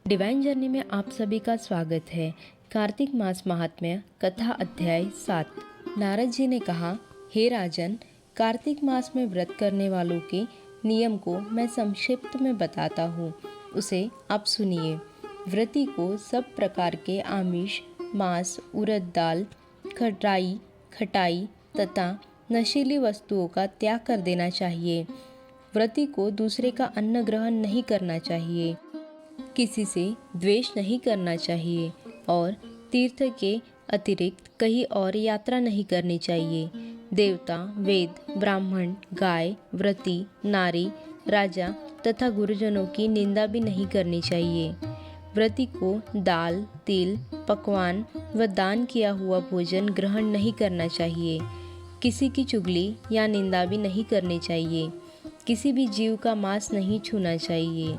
Divine journey में आप सभी का स्वागत है। कार्तिक मास महात्म्य कथा अध्याय 7। नारद जी ने कहा, हे राजन, कार्तिक मास में व्रत करने वालों के नियम को मैं संक्षिप्त में बताता हूँ, उसे आप सुनिए। व्रती को सब प्रकार के आमिष, मांस, उड़द दाल, खटाई तथा नशीली वस्तुओं का त्याग कर देना चाहिए। व्रती को दूसरे का अन्न ग्रहण नहीं करना चाहिए, किसी से द्वेष नहीं करना चाहिए और तीर्थ के अतिरिक्त कहीं और यात्रा नहीं करनी चाहिए। देवता, वेद, ब्राह्मण, गाय, व्रती, नारी, राजा तथा गुरुजनों की निंदा भी नहीं करनी चाहिए। व्रती को दाल, तिल, पकवान व दान किया हुआ भोजन ग्रहण नहीं करना चाहिए। किसी की चुगली या निंदा भी नहीं करनी चाहिए। किसी भी जीव का मांस नहीं छूना चाहिए।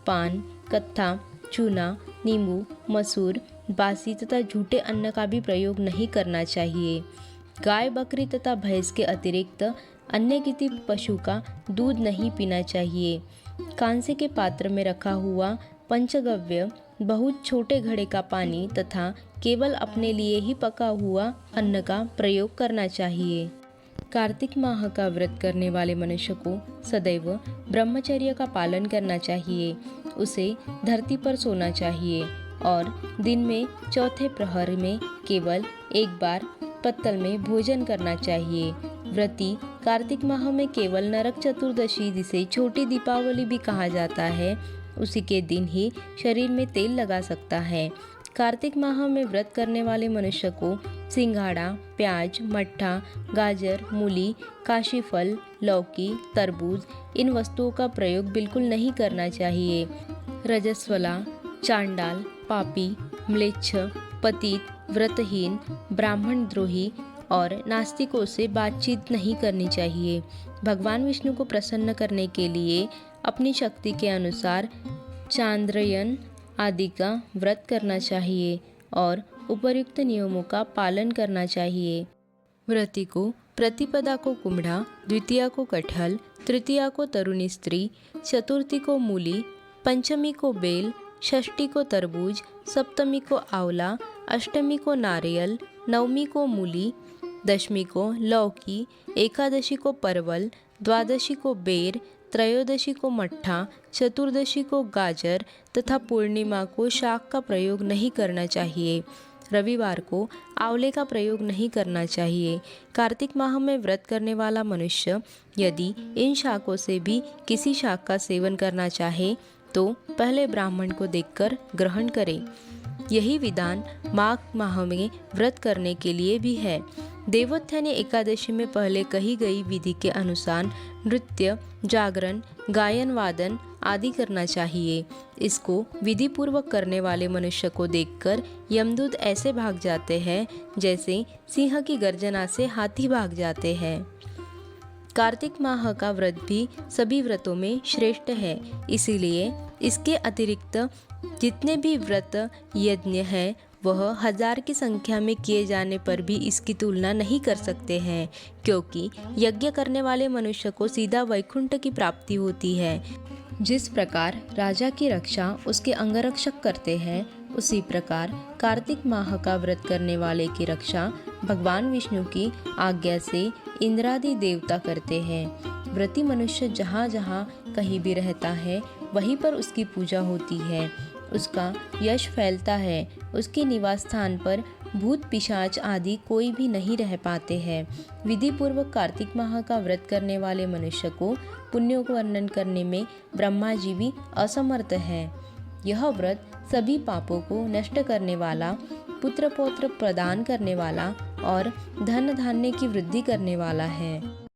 पान, कत्था, चूना, नींबू, मसूर, बासी तथा झूठे अन्न का भी प्रयोग नहीं करना चाहिए। गाय, बकरी तथा भैंस के अतिरिक्त अन्य किसी पशु का दूध नहीं पीना चाहिए। कांसे के पात्र में रखा हुआ पंचगव्य, बहुत छोटे घड़े का पानी तथा केवल अपने लिए ही पका हुआ अन्न का प्रयोग करना चाहिए। कार्तिक माह का व्रत करने वाले मनुष्य को सदैव ब्रह्मचर्य का पालन करना चाहिए। उसे धरती पर सोना चाहिए और दिन में चौथे प्रहर में केवल एक बार पत्तल में भोजन करना चाहिए। व्रती कार्तिक माह में केवल नरक चतुर्दशी, जिसे छोटी दीपावली भी कहा जाता है, उसी के दिन ही शरीर में तेल लगा सकता है। कार्तिक माह में व्रत करने वाले मनुष्य को सिंघाड़ा, प्याज, मट्ठा, गाजर, मूली, काशीफल, लौकी, तरबूज इन वस्तुओं का प्रयोग बिल्कुल नहीं करना चाहिए। रजस्वला, चांडाल, पापी, म्लेच्छ, पतित, व्रतहीन, ब्राह्मण द्रोही और नास्तिकों से बातचीत नहीं करनी चाहिए। भगवान विष्णु को प्रसन्न करने के लिए अपनी शक्ति के अनुसार चांद्रयन आदि का व्रत करना चाहिए और उपर्युक्त नियमों का पालन करना चाहिए। व्रती को प्रतिपदा को कुम्हड़ा, द्वितीया को कटहल, तृतीया को तरुणी स्त्री, चतुर्थी को मूली, पंचमी को बेल, षष्ठी को तरबूज, सप्तमी को आंवला, अष्टमी को नारियल, नवमी को मूली, दशमी को लौकी, एकादशी को परवल, द्वादशी को बेर, त्रयोदशी को मट्ठा, चतुर्दशी को गाजर तथा पूर्णिमा को शाक का प्रयोग नहीं करना चाहिए। रविवार को आंवले का प्रयोग नहीं करना चाहिए। कार्तिक माह में व्रत करने वाला मनुष्य यदि इन शाकों से भी किसी शाक का सेवन करना चाहे तो पहले ब्राह्मण को देखकर ग्रहण करे। यही विधान माघ माह में व्रत करने के लिए भी है। देवोत्थानी एकादशी में पहले कही गई विधि के अनुसार नृत्य, जागरण, गायन वादन आदि करना चाहिए। इसको विधि पूर्वक करने वाले मनुष्य को देखकर यमदूत ऐसे भाग जाते हैं जैसे सिंह की गर्जना से हाथी भाग जाते हैं। कार्तिक माह का व्रत भी सभी व्रतों में श्रेष्ठ है, इसीलिए इसके अतिरिक्त जितने भी व्रत यज्ञ हैं वह 1000 की संख्या में किए जाने पर भी इसकी तुलना नहीं कर सकते हैं, क्योंकि यज्ञ करने वाले मनुष्य को सीधा वैकुंठ की प्राप्ति होती है। जिस प्रकार राजा की रक्षा उसके अंगरक्षक करते हैं, उसी प्रकार कार्तिक माह का व्रत करने वाले की रक्षा भगवान विष्णु की आज्ञा से इंद्रादि देवता करते हैं। व्रती मनुष्य जहाँ जहाँ कहीं भी रहता है वहीं पर उसकी पूजा होती है, उसका यश फैलता है। उसके निवास स्थान पर भूत पिशाच आदि कोई भी नहीं रह पाते हैं। विधि पूर्वक कार्तिक माह का व्रत करने वाले मनुष्य को पुण्यों को वर्णन करने में ब्रह्मा जी भी असमर्थ है। यह व्रत सभी पापों को नष्ट करने वाला, पुत्र पौत्र प्रदान करने वाला और धन धान्य की वृद्धि करने वाला है।